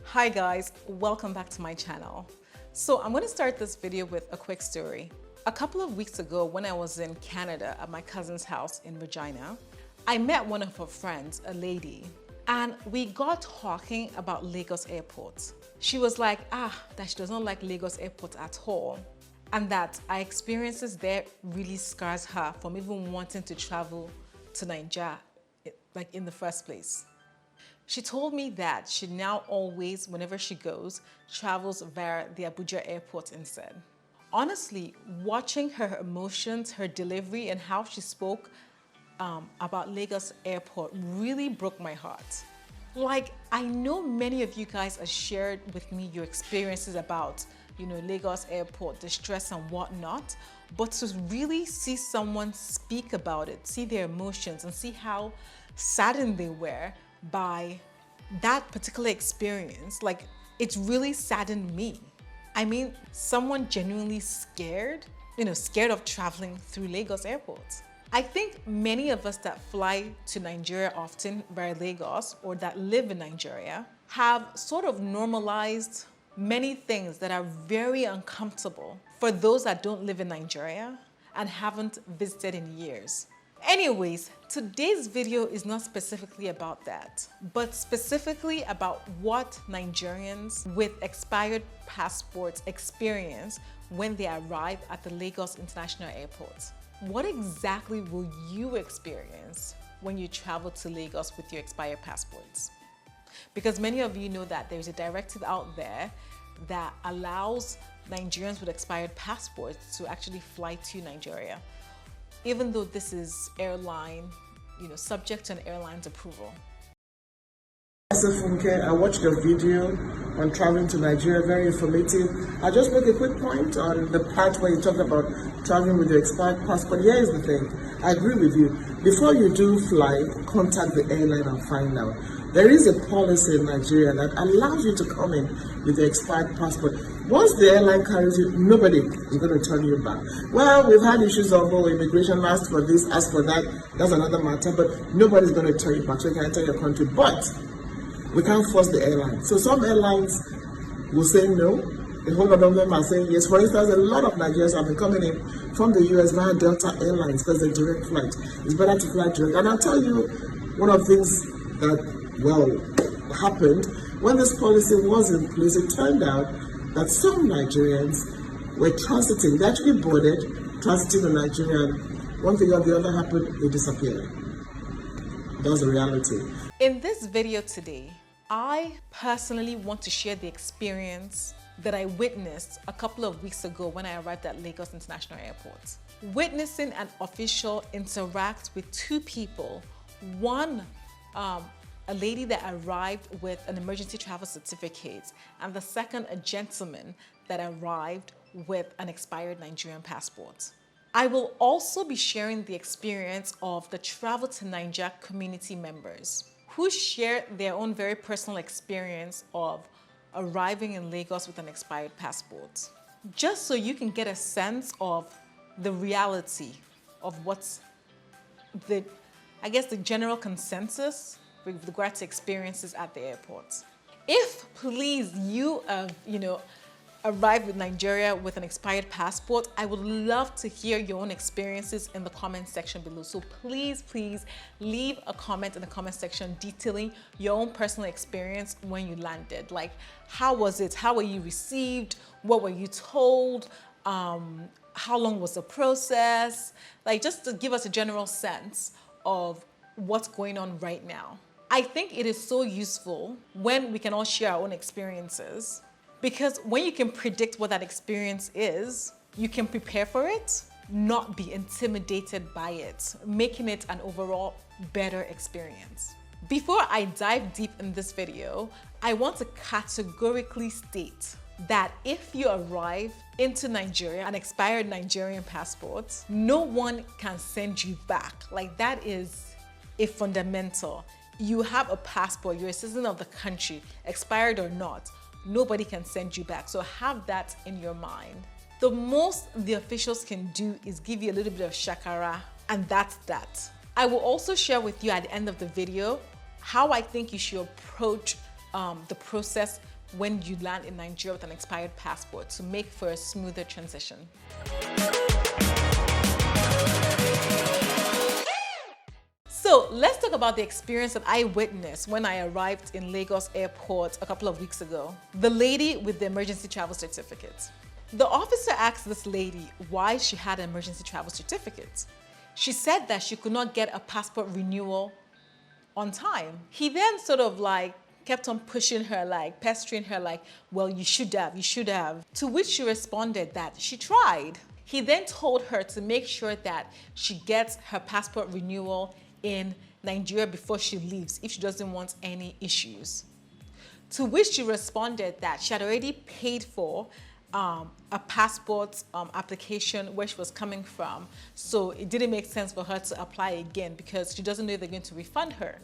Hi guys, welcome back to my channel. So I'm going to start this video with a quick story. A couple of weeks ago when I was in Canada at my cousin's house in Regina, I met one of her friends, a lady, and we got talking about Lagos Airport. She was like, that she does not like Lagos Airport at all, and that our experiences there really scars her from even wanting to travel to Nigeria, like in the first place. She told me that she now always, whenever she goes, travels via the Abuja airport instead. Honestly, watching her emotions, her delivery, and how she spoke about Lagos airport really broke my heart. Like, I know many of you guys have shared with me your experiences about, Lagos airport, the stress and whatnot, but to really see someone speak about it, see their emotions, and see how saddened they were by that particular experience, like, it's really saddened me. I mean, someone genuinely scared, scared of traveling through Lagos airport. I think many of us that fly to Nigeria often via Lagos or that live in Nigeria have sort of normalized many things that are very uncomfortable for those that don't live in Nigeria and haven't visited in years. Anyways, today's video is not specifically about that, but specifically about what Nigerians with expired passports experience when they arrive at the Lagos International Airport. What exactly will you experience when you travel to Lagos with your expired passports? Because many of you know that there's a directive out there that allows Nigerians with expired passports to actually fly to Nigeria, even though this is airline, subject to an airline's approval. Sassy Funke, I watched your video on traveling to Nigeria, very informative. I'll just make a quick point on the part where you talked about traveling with your expired passport. Here is the thing, I agree with you. Before you do fly, contact the airline and find out. There is a policy in Nigeria that allows you to come in with your expired passport. Once the airline carries you, nobody is going to turn you back. Well, we've had issues of immigration, ask for this, ask for that. That's another matter, but nobody's going to turn you back. So you can enter your country. But we can't force the airline. So some airlines will say no. A whole lot of them are saying yes. For instance, a lot of Nigerians have been coming in from the US via Delta Airlines because they're direct flight. It's better to fly direct. And I'll tell you one of the things that, happened when this policy was in place. It turned out that some Nigerians were transiting. They actually boarded, transiting to Nigeria. One thing or the other happened, they disappeared. That was the reality. In this video today, I personally want to share the experience that I witnessed a couple of weeks ago when I arrived at Lagos International Airport. Witnessing an official interact with two people, one a lady that arrived with an emergency travel certificate, and the second a gentleman that arrived with an expired Nigerian passport. I will also be sharing the experience of the TravelToNaija community members who share their own very personal experience of arriving in Lagos with an expired passport. Just so you can get a sense of the reality of what's the general consensus with regard to experiences at the airport. If please you arrived with Nigeria with an expired passport, I would love to hear your own experiences in the comment section below. So please leave a comment in the comment section detailing your own personal experience when you landed. Like, how was it? How were you received? What were you told? How long was the process? Like, just to give us a general sense of what's going on right now. I think it is so useful when we can all share our own experiences, because when you can predict what that experience is, you can prepare for it, not be intimidated by it, making it an overall better experience. Before I dive deep in this video, I want to categorically state that if you arrive into Nigeria, an expired Nigerian passport, no one can send you back. Like, that is a fundamental. You have a passport, you're a citizen of the country, expired or not, nobody can send you back. So have that in your mind. The most the officials can do is give you a little bit of shakara, and that's that. I will also share with you at the end of the video how I think you should approach the process when you land in Nigeria with an expired passport to make for a smoother transition. So let's talk about the experience that I witnessed when I arrived in Lagos airport a couple of weeks ago. The lady with the emergency travel certificate. The officer asked this lady why she had an emergency travel certificate. She said that she could not get a passport renewal on time. He then sort of like kept on pushing her, like pestering her, like, well, you should have. To which she responded that she tried. He then told her to make sure that she gets her passport renewal in Nigeria before she leaves if she doesn't want any issues. To which she responded that she had already paid for a passport application where she was coming from, so it didn't make sense for her to apply again because she doesn't know if they're going to refund her.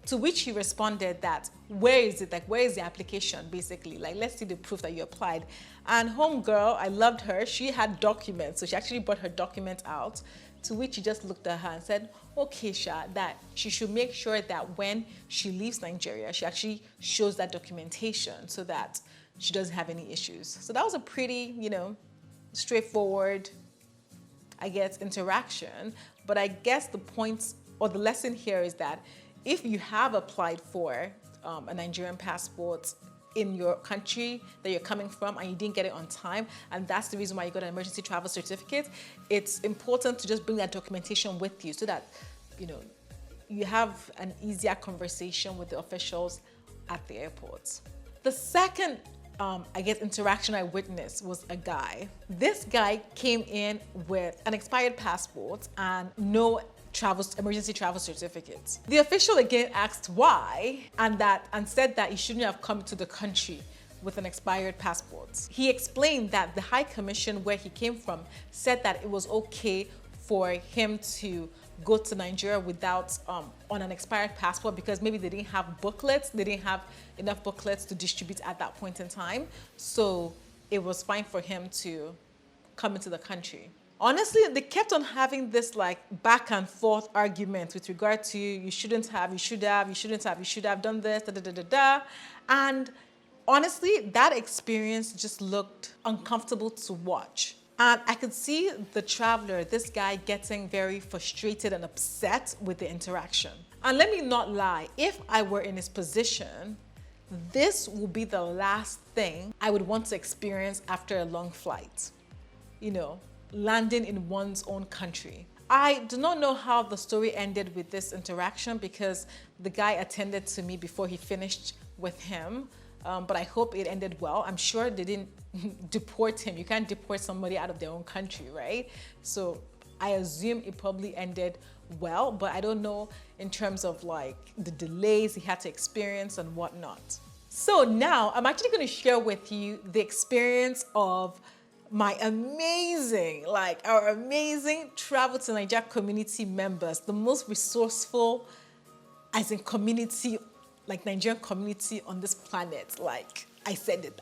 To which he responded that, where is it? Like, where is the application, basically? Like, let's see the proof that you applied. And homegirl, I loved her. She had documents. So she actually brought her document out, to which he just looked at her and said, okay, Sha, that she should make sure that when she leaves Nigeria, she actually shows that documentation so that she doesn't have any issues. So that was a pretty, straightforward, I guess, interaction. But I guess the point or the lesson here is that if you have applied for a Nigerian passport in your country that you're coming from and you didn't get it on time, and that's the reason why you got an emergency travel certificate, it's important to just bring that documentation with you so that, you have an easier conversation with the officials at the airport. The second interaction I witnessed was a guy. This guy came in with an expired passport and no emergency travel certificate. The official again asked why and said that he shouldn't have come to the country with an expired passport. He explained that the High Commission where he came from said that it was okay for him to go to Nigeria without on an expired passport because maybe they didn't have booklets, they didn't have enough booklets to distribute at that point in time. So it was fine for him to come into the country. Honestly, they kept on having this like back and forth argument with regard to you should have done this, da da da da da. And honestly, that experience just looked uncomfortable to watch. And I could see the traveler, this guy, getting very frustrated and upset with the interaction. And let me not lie, if I were in his position, this would be the last thing I would want to experience after a long flight. Landing in one's own country. I do not know how the story ended with this interaction because the guy attended to me before he finished with him, but I hope it ended well. I'm sure they didn't deport him. You can't deport somebody out of their own country, right? So I assume it probably ended well, but I don't know in terms of like the delays he had to experience and whatnot. So now I'm actually going to share with you the experience of our amazing TravelToNaija community members, the most resourceful, as in community, like Nigerian community on this planet. Like I said it.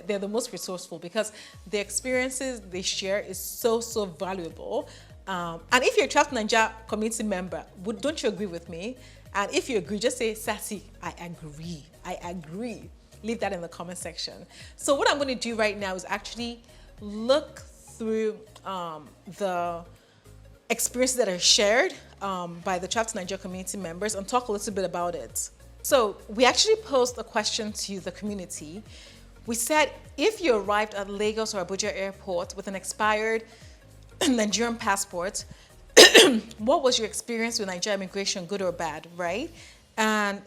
They're the most resourceful because the experiences they share is so valuable. And if you're a TravelToNaija community member, don't you agree with me? And if you agree, just say, Sassy, I agree. Leave that in the comment section. So what I'm going to do right now is actually look through the experiences that are shared by the TravelToNaija community members and talk a little bit about it. So we actually posed a question to the community. We said, if you arrived at Lagos or Abuja airport with an expired Nigerian passport, what was your experience with Nigerian immigration, good or bad, right? And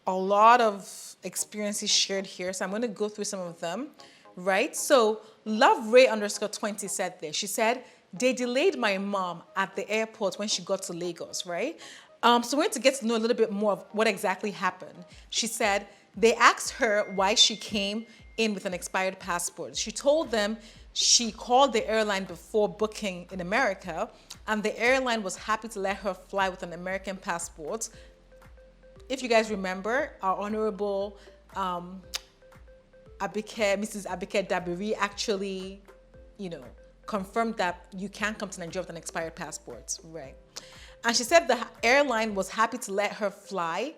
a lot of experiences shared here, so I'm going to go through some of them. Right? So LoveRay_20 said this. She said, they delayed my mom at the airport when she got to Lagos, right? So we're going to get to know a little bit more of what exactly happened. She said, they asked her why she came in with an expired passport. She told them she called the airline before booking in America, and the airline was happy to let her fly with an American passport. If you guys remember, our honorable Mrs. Abike Dabiri actually, confirmed that you can come to Nigeria with an expired passport, right? And she said the airline was happy to let her fly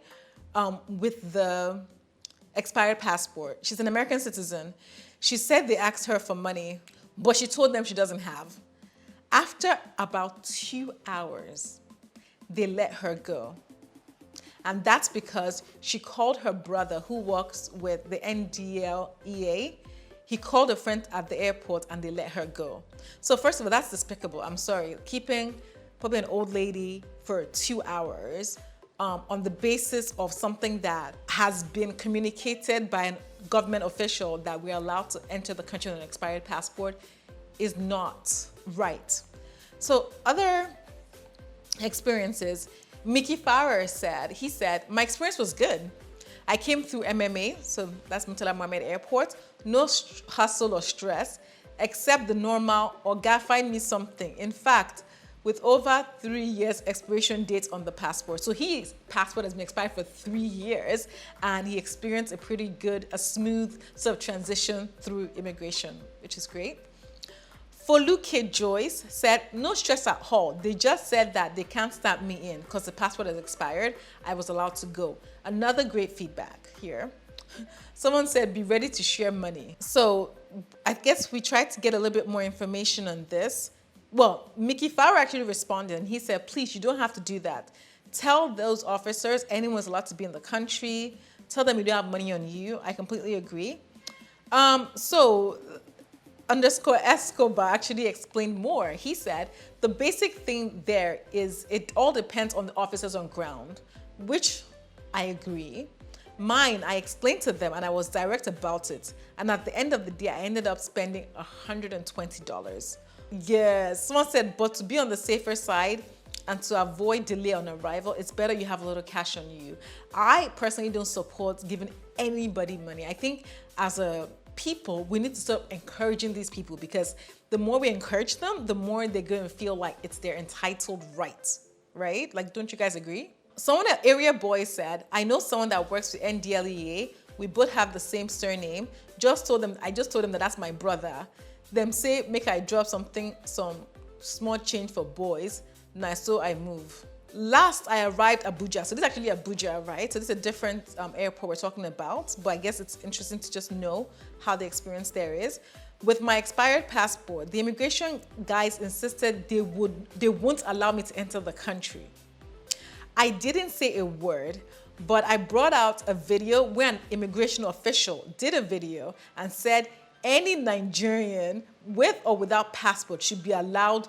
with the expired passport. She's an American citizen. She said they asked her for money, but she told them she doesn't have. After about 2 hours, they let her go. And that's because she called her brother who works with the NDLEA. He called a friend at the airport and they let her go. So first of all, that's despicable. I'm sorry. Keeping probably an old lady for 2 hours on the basis of something that has been communicated by a government official that we're allowed to enter the country with an expired passport is not right. So other experiences, Mickey Farrer said, my experience was good. I came through MMA, so that's Murtala Mohammed Airport, no hustle or stress, except the normal, or God find me something. In fact, with over 3 years expiration date on the passport. So his passport has been expired for 3 years and he experienced a smooth sort of transition through immigration, which is great. Foluke Joyce said, no stress at all. They just said that they can't stamp me in because the passport has expired. I was allowed to go. Another great feedback here. Someone said, be ready to share money. So I guess we tried to get a little bit more information on this. Well, Mickey Farrer actually responded and he said, please, you don't have to do that. Tell those officers anyone's allowed to be in the country. Tell them you don't have money on you. I completely agree. Underscore Escobar actually explained more. He said, the basic thing there is it all depends on the officers on ground, which I agree. Mine, I explained to them and I was direct about it. And at the end of the day, I ended up spending $120. Yes, someone said, but to be on the safer side and to avoid delay on arrival, it's better you have a little cash on you. I personally don't support giving anybody money. I think as a people, we need to start encouraging these people because the more we encourage them, the more they're going to feel like it's their entitled right, right? Like, don't you guys agree? Someone at Area Boy said, I know someone that works with NDLEA. We both have the same surname. I just told them that that's my brother. Them say, make I drop some small change for boys. Now, so I move. Last, I arrived Abuja. So this is actually Abuja, right? So this is a different airport we're talking about, but I guess it's interesting to just know how the experience there is. With my expired passport, the immigration guys insisted they won't allow me to enter the country. I didn't say a word, but I brought out a video where an immigration official did a video and said any Nigerian with or without passport should be allowed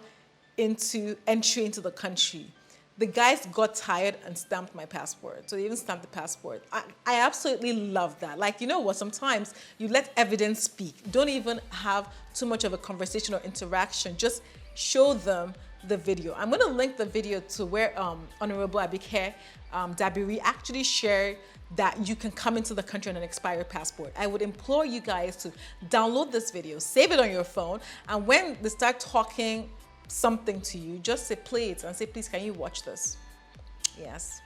entry into the country. The guys got tired and stamped my passport. So they even stamped the passport. I absolutely love that. Like, you know what? Sometimes you let evidence speak. Don't even have too much of a conversation or interaction. Just show them the video. I'm going to link the video to where Honorable Abike Dabiri actually shared that you can come into the country on an expired passport. I would implore you guys to download this video, save it on your phone, and when they start talking something to you, just say play it and say, please, can you watch this? Yes.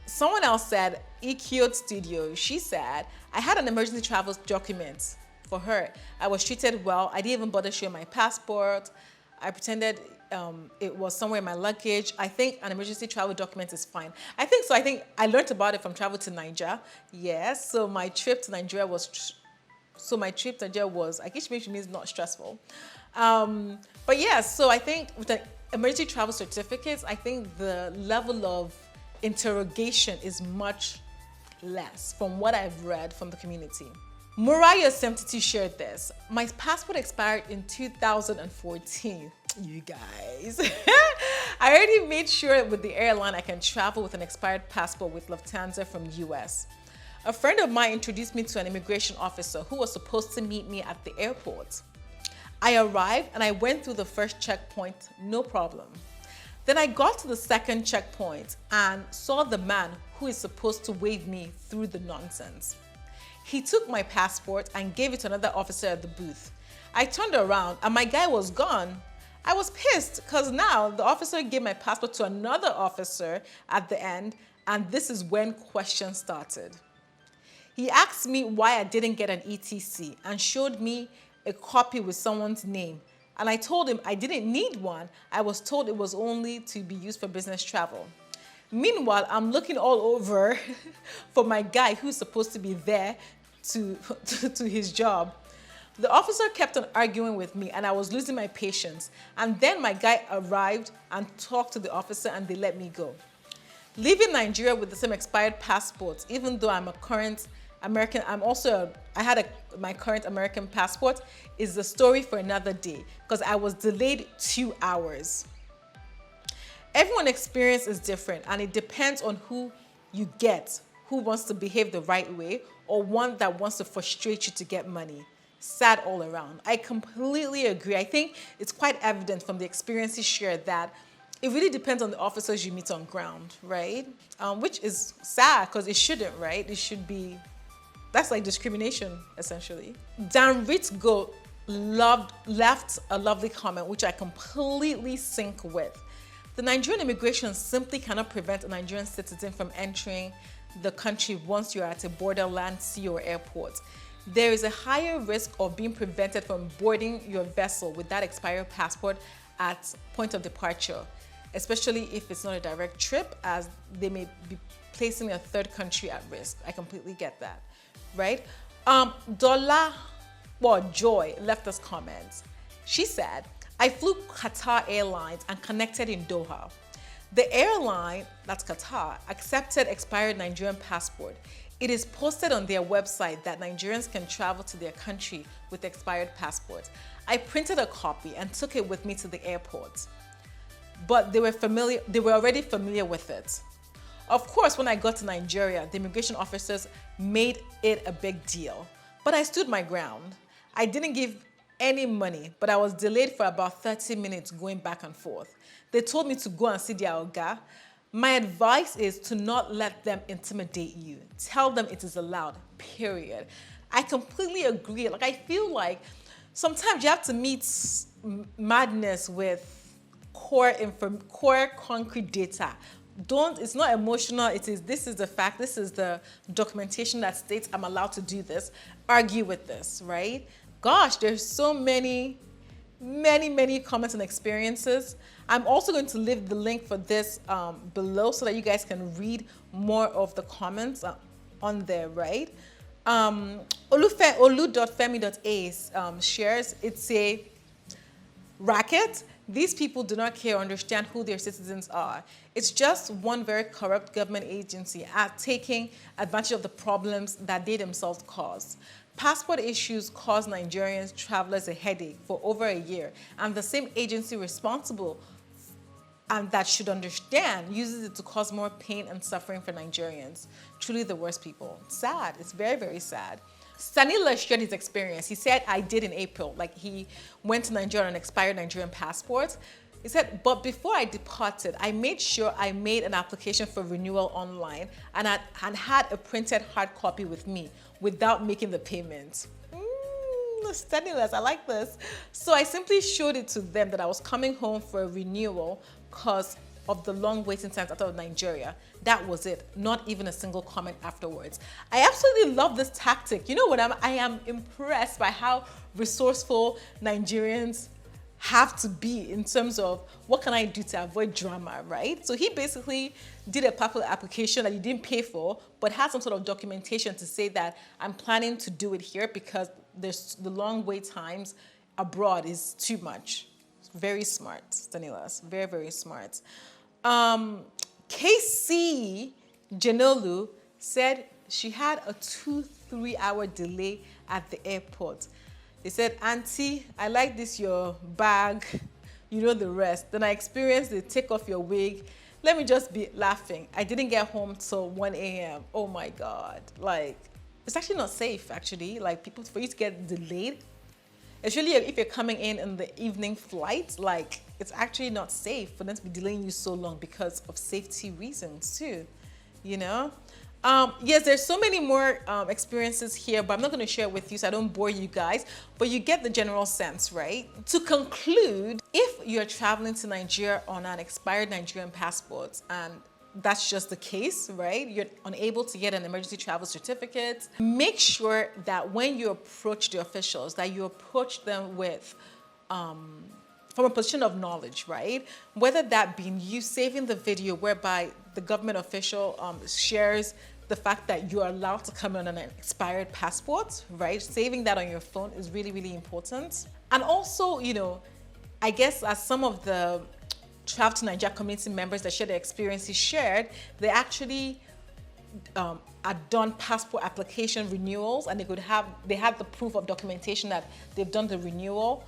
Someone else said, EQ Studio, she said, I had an emergency travel document for her. I was treated well. I didn't even bother showing my passport. I pretended it was somewhere in my luggage. I think an emergency travel document is fine. I think I learned about it from TravelToNaija. Yes, so my trip to Nigeria was, I guess which means not stressful. But yes, so I think with the emergency travel certificates, I think the level of interrogation is much less from what I've read from the community. Moriah 72 shared this. My passport expired in 2014. You guys. I already made sure with the airline I can travel with an expired passport with Lufthansa from US. A friend of mine introduced me to an immigration officer who was supposed to meet me at the airport. I arrived and I went through the first checkpoint, no problem. Then I got to the second checkpoint and saw the man who is supposed to wave me through the nonsense. He took my passport and gave it to another officer at the booth. I turned around and my guy was gone. I was pissed because now the officer gave my passport to another officer at the end, and this is when questions started. He asked me why I didn't get an ETC and showed me a copy with someone's name. And I told him I didn't need one. I was told it was only to be used for business travel. Meanwhile, I'm looking all over for my guy who's supposed to be there to his job. The officer kept on arguing with me and I was losing my patience. And then my guy arrived and talked to the officer and they let me go. Leaving Nigeria with the same expired passport, even though I'm a current American, my current American passport, is the story for another day because I was delayed 2 hours. Everyone's experience is different and it depends on who you get, who wants to behave the right way or one that wants to frustrate you to get money. Sad all around. I completely agree. I think it's quite evident from the experiences shared that it really depends on the officers you meet on ground, right? Which is sad because it shouldn't, right? It should be, that's like discrimination, essentially. Dan Ritgo left a lovely comment, which I completely sync with. The Nigerian immigration simply cannot prevent a Nigerian citizen from entering the country once you're at a borderland, sea, or airport. There is a higher risk of being prevented from boarding your vessel with that expired passport at point of departure, especially if it's not a direct trip, as they may be placing a third country at risk. I completely get that, right? Joy left us comments. She said, I flew Qatar Airlines and connected in Doha. The airline, that's Qatar, accepted expired Nigerian passport. It is posted on their website that Nigerians can travel to their country with expired passports. I printed a copy and took it with me to the airport. But they were already familiar with it. Of course, when I got to Nigeria, the immigration officers made it a big deal. But I stood my ground. I didn't give any money, but I was delayed for about 30 minutes going back and forth. They told me to go and see their Oga. My advice is to not let them intimidate you. Tell them it is allowed, period. I completely agree. Like, I feel like sometimes you have to meet madness with core concrete data. It's not emotional, this is the fact, this is the documentation that states I'm allowed to do this. Argue with this, right? Gosh, there's so many comments and experiences. I'm also going to leave the link for this below so that you guys can read more of the comments on there, right? Olu.femi.ace shares, it's a racket. These people do not care or understand who their citizens are. It's just one very corrupt government agency taking advantage of the problems that they themselves caused. Passport issues cause Nigerians travelers a headache for over a year, and the same agency responsible and that should understand uses it to cause more pain and suffering for Nigerians. Truly the worst people. Sad. It's very, very sad. Sanila shared his experience. He said, I did in April. Like, he went to Nigeria on an expired Nigerian passport. He said, but before I departed, I made sure I made an application for renewal online and had a printed hard copy with me without making the payment. Stanilas, I like this. So I simply showed it to them that I was coming home for a renewal because of the long waiting times out of Nigeria. That was it. Not even a single comment afterwards. I absolutely love this tactic. You know what? I am impressed by how resourceful Nigerians have to be in terms of what can I do to avoid drama, right? So he basically did a popular application that he didn't pay for, but had some sort of documentation to say that I'm planning to do it here because the long wait times abroad is too much. Very smart, Stanilas. Very, very smart. KC Janolu said she had a 2-3 hour delay at the airport. They said, Auntie, I like this, your bag, you know the rest. Then I experienced the take off your wig. Let me just be laughing. I didn't get home till 1 a.m. Oh my God. Like, it's actually not safe, actually. Like, for you to get delayed, especially if you're coming in the evening flight, like, it's actually not safe for them to be delaying you so long because of safety reasons too, you know? Yes, there's so many more experiences here, but I'm not going to share with you so I don't bore you guys, but you get the general sense, right? To conclude, if you're traveling to Nigeria on an expired Nigerian passport, and that's just the case, right? You're unable to get an emergency travel certificate, make sure that when you approach the officials, that you approach them with from a position of knowledge, right? Whether that being you saving the video whereby the government official shares the fact that you're allowed to come in on an expired passport, right? Saving that on your phone is really, really important. And also, you know, I guess as some of the Travel to Nigeria community members that share their experiences shared, they actually had done passport application renewals, and they had the proof of documentation that they've done the renewal.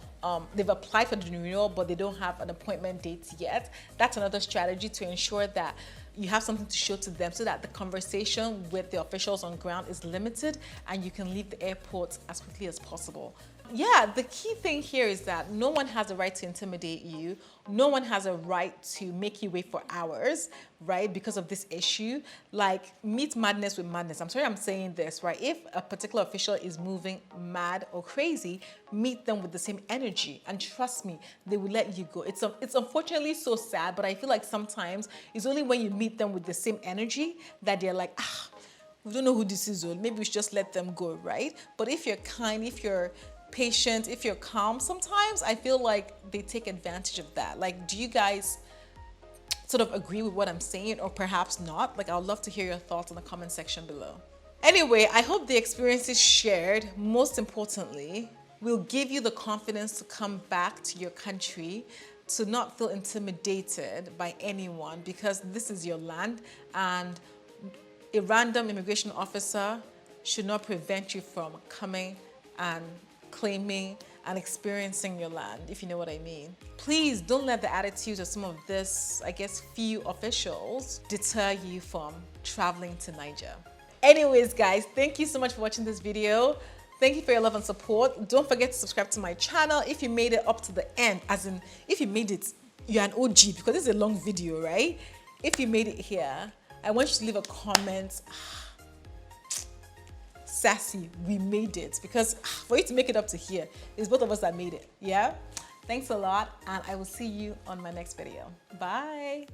They've applied for the renewal, but they don't have an appointment date yet. That's another strategy to ensure that you have something to show to them so that the conversation with the officials on ground is limited and you can leave the airport as quickly as possible. Yeah, the key thing here is that no one has a right to intimidate you. No one has a right to make you wait for hours, right, because of this issue. Like, meet madness with madness. I'm sorry I'm saying this, right? If a particular official is moving mad or crazy, meet them with the same energy. And trust me, they will let you go. It's unfortunately so sad, but I feel like sometimes it's only when you meet them with the same energy that they're like, we don't know who this is, or maybe we should just let them go, right? But if you're kind, if you're patient, if you're calm, sometimes I feel like they take advantage of that. Like, do you guys sort of agree with what I'm saying, or perhaps not? Like, I would love to hear your thoughts in the comment section below. Anyway, I hope the experiences shared, most importantly, will give you the confidence to come back to your country, to not feel intimidated by anyone, because this is your land, and a random immigration officer should not prevent you from coming and claiming and experiencing your land, if you know what I mean. Please don't let the attitudes of some of this, I guess, few officials deter you from traveling to Niger. Anyways, guys, thank you so much for watching this video. Thank you for your love and support. Don't forget to subscribe to my channel if you made it up to the end, as in, if you made it, you're an OG, because this is a long video, right? If you made it here, I want you to leave a comment. Sassy, we made it, because for you to make it up to here, it's both of us that made it. Yeah, thanks a lot, and I will see you on my next video. Bye.